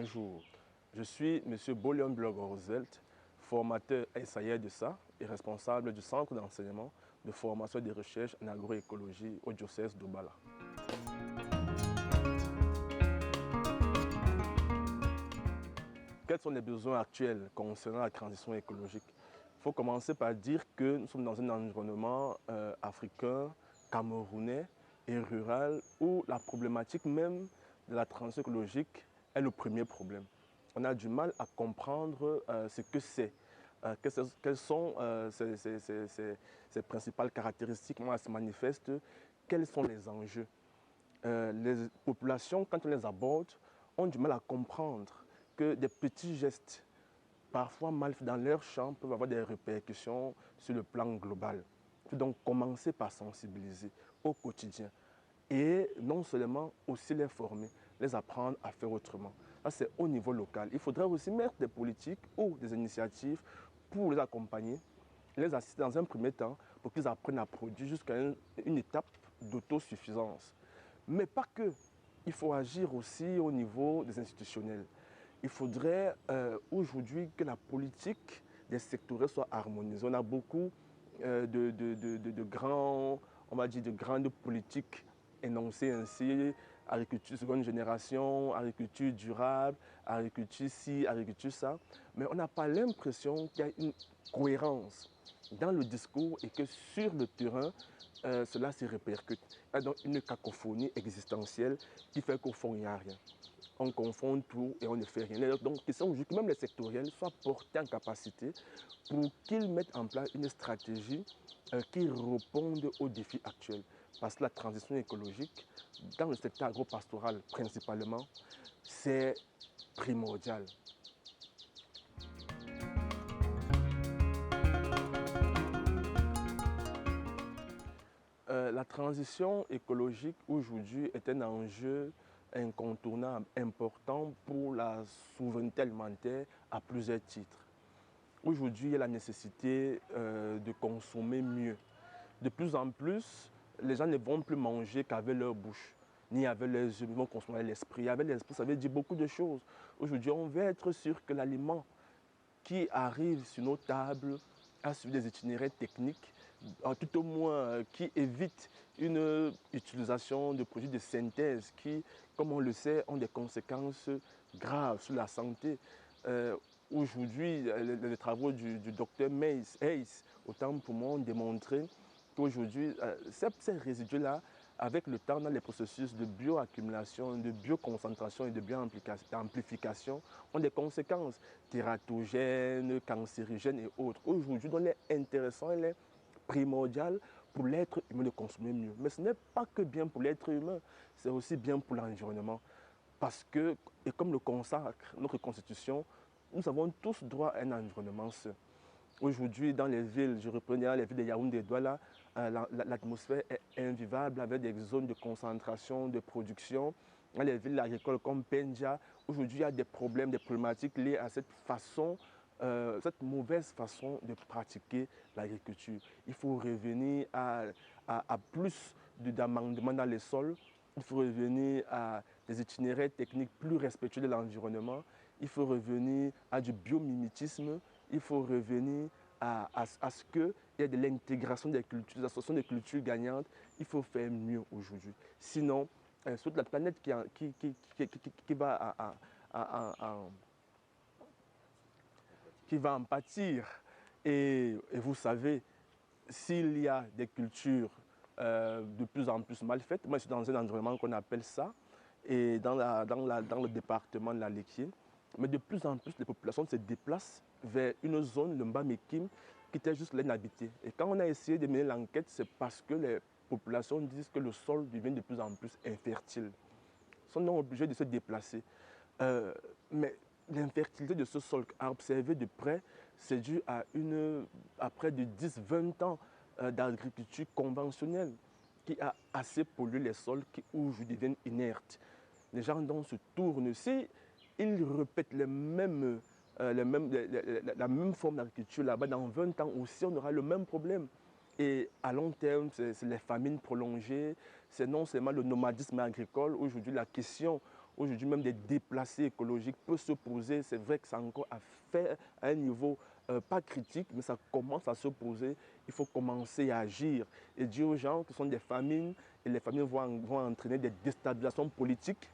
Bonjour, je suis M. Bolion Blog-Roosevelt, formateur SAIR de ça et responsable du Centre d'enseignement de formation et de recherche en agroécologie au diocèse d'Obala. Quels sont les besoins actuels concernant la transition écologique? Il faut commencer par dire que nous sommes dans un environnement africain, camerounais et rural où la problématique même de la transition écologique est le premier problème. On a du mal à comprendre ce que c'est, quelles sont ses principales caractéristiques, comment elles se manifestent, quels sont les enjeux. Les populations, quand on les aborde, ont du mal à comprendre que des petits gestes, parfois mal faits dans leur champ, peuvent avoir des répercussions sur le plan global. Il faut donc commencer par sensibiliser au quotidien et non seulement aussi les former, les apprendre à faire autrement. Ça, c'est au niveau local. Il faudrait aussi mettre des politiques ou des initiatives pour les accompagner, les assister dans un premier temps pour qu'ils apprennent à produire jusqu'à une étape d'autosuffisance. Mais pas que. Il faut agir aussi au niveau des institutionnels. Il faudrait aujourd'hui que la politique des sectoriels soit harmonisée. On a beaucoup de grands, on va dire, de grandes politiques énoncées ainsi, agriculture seconde génération, agriculture durable, agriculture ci, agriculture ça. Mais on n'a pas l'impression qu'il y a une cohérence dans le discours et que sur le terrain, cela se répercute. Il y a donc une cacophonie existentielle qui fait qu'au fond, il n'y a rien. On confond tout et on ne fait rien. Donc, il semble que même les sectoriels soient portés en capacité pour qu'ils mettent en place une stratégie qui réponde aux défis actuels. Parce que la transition écologique, dans le secteur agropastoral principalement, c'est primordial. La transition écologique aujourd'hui est un enjeu incontournable, important pour la souveraineté alimentaire à plusieurs titres. Aujourd'hui, il y a la nécessité de consommer mieux. De plus en plus, les gens ne vont plus manger qu'avec leur bouche, ni avec leurs yeux, ils vont consommer avec l'esprit. Avec l'esprit, ça veut dire beaucoup de choses. Aujourd'hui, on veut être sûr que l'aliment qui arrive sur nos tables a suivi des itinéraires techniques, tout au moins qui évite une utilisation de produits de synthèse qui, comme on le sait, ont des conséquences graves sur la santé. Aujourd'hui, les travaux du docteur Hayes, autant pour moi, ont démontré qu'aujourd'hui, ces résidus-là, avec le temps, dans les processus de bioaccumulation, de bioconcentration et de bioamplification, ont des conséquences tératogènes, cancérigènes et autres. Aujourd'hui, il est intéressant, il est primordial pour l'être humain de consommer mieux. Mais ce n'est pas que bien pour l'être humain, c'est aussi bien pour l'environnement. Parce que, et comme le consacre notre Constitution, nous avons tous droit à un environnement sain. Aujourd'hui, dans les villes, je reprenais les villes de Yaoundé et Douala, l'atmosphère est invivable avec des zones de concentration, de production. Dans les villes agricoles comme Penja, aujourd'hui, il y a des problèmes, des problématiques liées à cette façon, cette mauvaise façon de pratiquer l'agriculture. Il faut revenir à plus d'amendements dans les sols. Il faut revenir à des itinéraires techniques plus respectueux de l'environnement. Il faut revenir à du biomimétisme. Il faut revenir à ce qu'il y ait de l'intégration des cultures, des associations de cultures gagnantes. Il faut faire mieux aujourd'hui. Sinon, sur toute la planète qui va en pâtir. Et vous savez, s'il y a des cultures de plus en plus mal faites, moi je suis dans un environnement qu'on appelle ça, et dans le département de la Léquier, mais de plus en plus les populations se déplacent vers une zone, le Mbamekim, qui était juste l'inhabité. Et quand on a essayé de mener l'enquête, c'est parce que les populations disent que le sol devient de plus en plus infertile. Ils sont donc obligés de se déplacer. Mais l'infertilité de ce sol à observer de près, c'est dû à près de 10-20 ans d'agriculture conventionnelle qui a assez pollué les sols qui aujourd'hui deviennent inertes. Les gens donc se tournent. Si ils répètent la même forme d'agriculture là-bas, dans 20 ans aussi, on aura le même problème. Et à long terme, c'est les famines prolongées, c'est non seulement le nomadisme agricole. Aujourd'hui, la question Aujourd'hui, même des déplacés écologiques peuvent se poser. C'est vrai que c'est encore à faire à un niveau pas critique, mais ça commence à se poser. Il faut commencer à agir et dire aux gens que ce sont des famines et les famines vont entraîner des déstabilisations politiques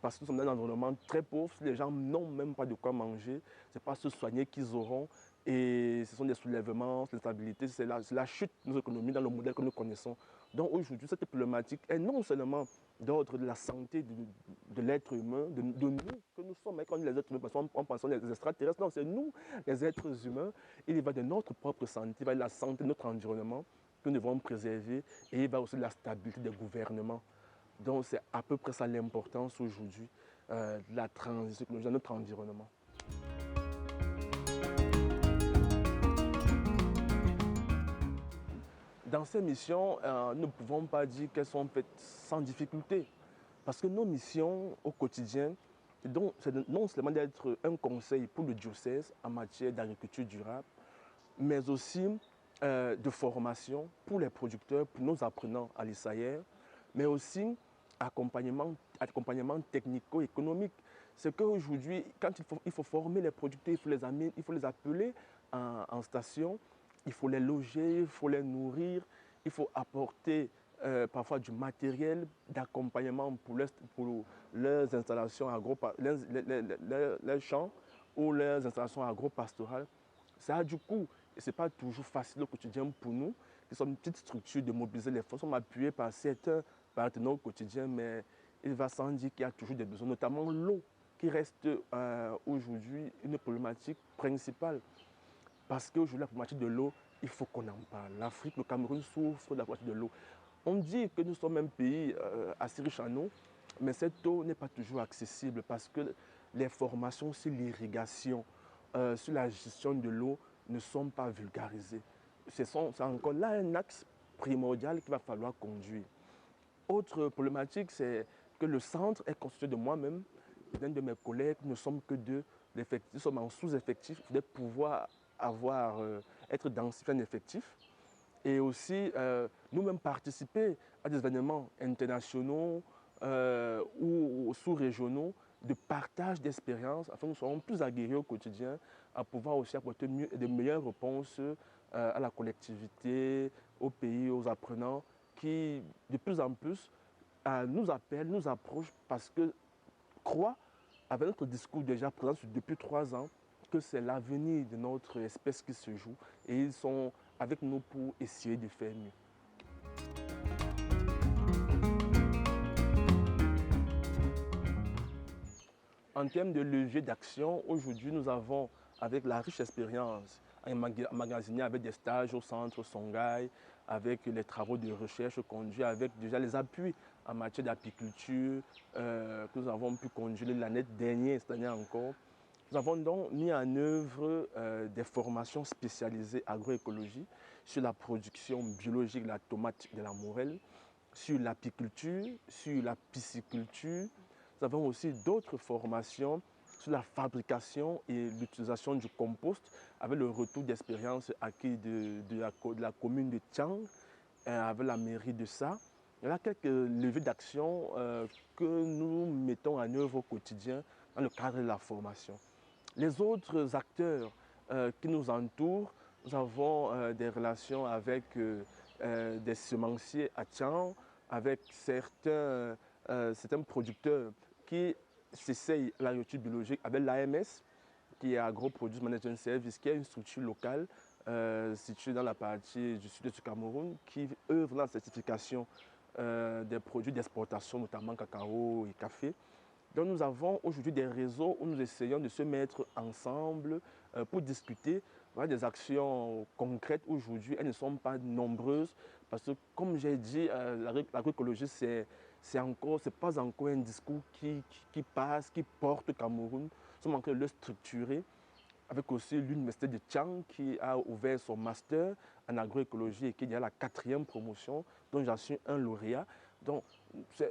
parce que nous sommes dans un environnement très pauvre. Si les gens n'ont même pas de quoi manger, ce n'est pas se soigner qu'ils auront. Et ce sont des soulèvements, c'est l'instabilité, c'est la chute de nos économies dans le modèle que nous connaissons. Donc aujourd'hui, cette problématique est non seulement d'ordre de la santé de l'être humain, de nous que nous sommes, quand on dit les êtres humains, parce qu'on pense les extraterrestres, non, c'est nous, les êtres humains. Il y va de notre propre santé, il va de la santé de notre environnement que nous devons préserver et il va aussi de la stabilité des gouvernements. Donc c'est à peu près ça l'importance aujourd'hui de la transition écologique dans notre environnement. Dans ces missions, nous ne pouvons pas dire qu'elles sont faites sans difficulté. Parce que nos missions au quotidien, c'est non seulement d'être un conseil pour le diocèse en matière d'agriculture durable, mais aussi de formation pour les producteurs, pour nos apprenants à l'ISAER, mais aussi accompagnement technico-économique. C'est qu'aujourd'hui, quand il faut former les producteurs, il faut les appeler en station, il faut les loger, il faut les nourrir, il faut apporter parfois du matériel d'accompagnement pour leurs installations leurs champs ou leurs installations agro-pastorales. Ça a du coût et ce n'est pas toujours facile au quotidien pour nous, qui sommes une petite structure de mobiliser les fonds. Nous sommes appuyés par certains partenaires au quotidien, mais il va sans dire qu'il y a toujours des besoins, notamment l'eau, qui reste aujourd'hui une problématique principale. Parce qu'aujourd'hui, la problématique de l'eau, il faut qu'on en parle. L'Afrique, le Cameroun souffre de la problématique de l'eau. On dit que nous sommes un pays assez riche en eau, mais cette eau n'est pas toujours accessible parce que les formations sur l'irrigation, sur la gestion de l'eau ne sont pas vulgarisées. C'est encore là un axe primordial qu'il va falloir conduire. Autre problématique, c'est que le centre est constitué de moi-même, d'un de mes collègues, nous ne sommes que deux, nous sommes en sous-effectif, il faudrait pouvoir être densifié en effectif et aussi nous-mêmes participer à des événements internationaux ou sous-régionaux de partage d'expériences afin que nous soyons plus aguerris au quotidien à pouvoir aussi apporter de meilleures réponses à la collectivité, aux pays, aux apprenants qui de plus en plus nous appellent, nous approchent parce que croient, avec notre discours déjà présent depuis 3 ans, que c'est l'avenir de notre espèce qui se joue et ils sont avec nous pour essayer de faire mieux. En termes de levier d'action, aujourd'hui nous avons, avec la riche expérience, emmagasinée avec des stages au centre Songhai, avec les travaux de recherche conduits, avec déjà les appuis en matière d'apiculture que nous avons pu conduire l'année dernière, cette année encore. Nous avons donc mis en œuvre des formations spécialisées agroécologie sur la production biologique de la tomate de la morelle, sur l'apiculture, sur la pisciculture. Nous avons aussi d'autres formations sur la fabrication et l'utilisation du compost avec le retour d'expérience acquis de la commune de Tiang avec la mairie de Sa. Il y a quelques leviers d'action que nous mettons en œuvre au quotidien dans le cadre de la formation. Les autres acteurs qui nous entourent, nous avons des relations avec des semenciers à Tian, avec certains producteurs qui s'essayent à l'agriculture biologique, avec l'AMS, qui est Agro-Produce Management Service, qui est une structure locale située dans la partie du sud du Cameroun, qui œuvre dans la certification des produits d'exportation, notamment cacao et café. Donc nous avons aujourd'hui des réseaux où nous essayons de se mettre ensemble pour discuter. Voilà, des actions concrètes aujourd'hui, elles ne sont pas nombreuses parce que comme j'ai dit, l'agroécologie c'est pas encore un discours qui passe, qui porte au Cameroun. Nous sommes en train de le structurer avec aussi l'université de Tiang qui a ouvert son master en agroécologie et qui est déjà la 4e promotion, dont j'en suis un lauréat. Donc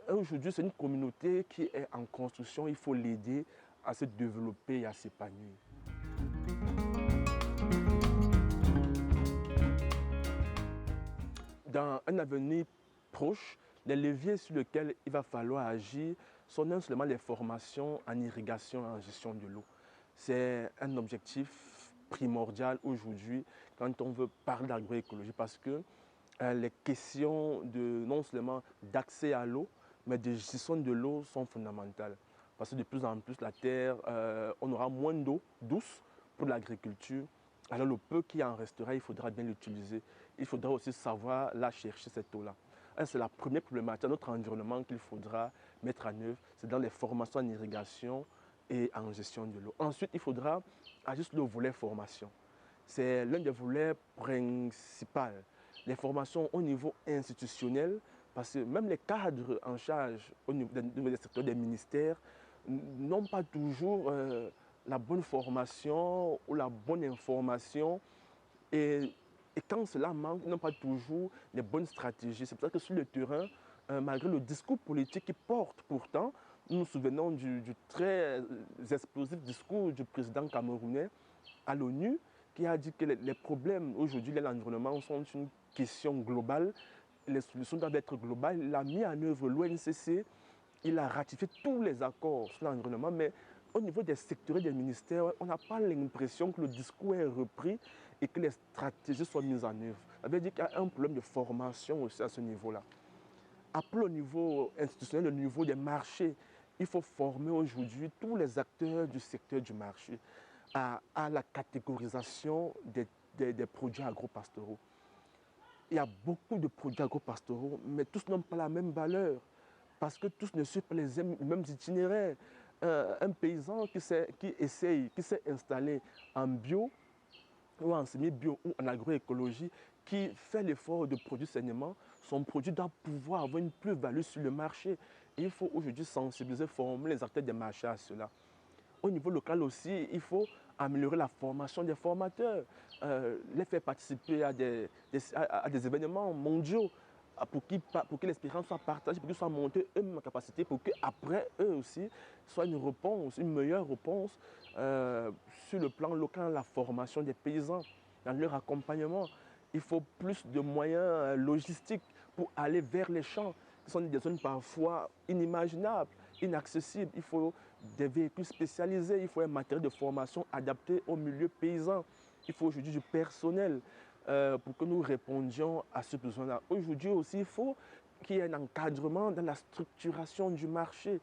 aujourd'hui, c'est une communauté qui est en construction, il faut l'aider à se développer et à s'épanouir. Dans un avenir proche, les leviers sur lesquels il va falloir agir sont non seulement les formations en irrigation et en gestion de l'eau. C'est un objectif primordial aujourd'hui quand on veut parler d'agroécologie parce que les questions non seulement d'accès à l'eau, mais de gestion de l'eau sont fondamentales. Parce que de plus en plus, la terre, on aura moins d'eau douce pour l'agriculture. Alors le peu qui en restera, il faudra bien l'utiliser. Il faudra aussi savoir la chercher, cette eau-là. C'est la première problématique dans notre environnement qu'il faudra mettre en œuvre. C'est dans les formations en irrigation et en gestion de l'eau. Ensuite, il faudra agir sur le volet formation. C'est l'un des volets principaux. Les formations au niveau institutionnel, parce que même les cadres en charge au niveau des secteurs des ministères n'ont pas toujours la bonne formation ou la bonne information. Et quand cela manque, ils n'ont pas toujours les bonnes stratégies. C'est pour ça que sur le terrain, malgré le discours politique qui porte pourtant, nous nous souvenons du très explosif discours du président camerounais à l'ONU qui a dit que les problèmes aujourd'hui de l'environnement sont une question globale. Les solutions doivent être globales. Il a mis en œuvre l'ONCC, il a ratifié tous les accords sur l'environnement, mais au niveau des secteurs et des ministères, on n'a pas l'impression que le discours est repris et que les stratégies soient mises en œuvre. Ça veut dire qu'il y a un problème de formation aussi à ce niveau-là. Après, au niveau institutionnel, au niveau des marchés, il faut former aujourd'hui tous les acteurs du secteur du marché à la catégorisation des produits agro-pastoraux. Il y a beaucoup de produits agro-pastoraux, mais tous n'ont pas la même valeur parce que tous ne suivent pas les mêmes itinéraires. Un paysan qui s'est installé en bio ou en semi-bio ou en agroécologie, qui fait l'effort de produire sainement, son produit doit pouvoir avoir une plus-value sur le marché. Et il faut aujourd'hui sensibiliser, former les acteurs des marchés à cela. Au niveau local aussi, il faut améliorer la formation des formateurs, les faire participer à des événements mondiaux pour que l'expérience soit partagée, pour qu'ils soient montés eux-mêmes en capacité, pour qu'après eux aussi soit une réponse, une meilleure réponse sur le plan local, la formation des paysans, dans leur accompagnement. Il faut plus de moyens logistiques pour aller vers les champs, qui sont des zones parfois inimaginables, inaccessibles. Il faut des véhicules spécialisés, il faut un matériel de formation adapté au milieu paysan. Il faut aujourd'hui du personnel pour que nous répondions à ce besoin-là. Aujourd'hui aussi, il faut qu'il y ait un encadrement dans la structuration du marché.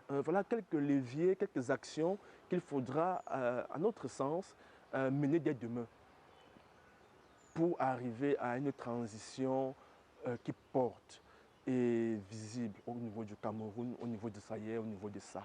Voilà quelques leviers, quelques actions qu'il faudra, à notre sens, mener dès demain pour arriver à une transition qui porte et visible au niveau du Cameroun, au niveau de Saïe, au niveau de ça.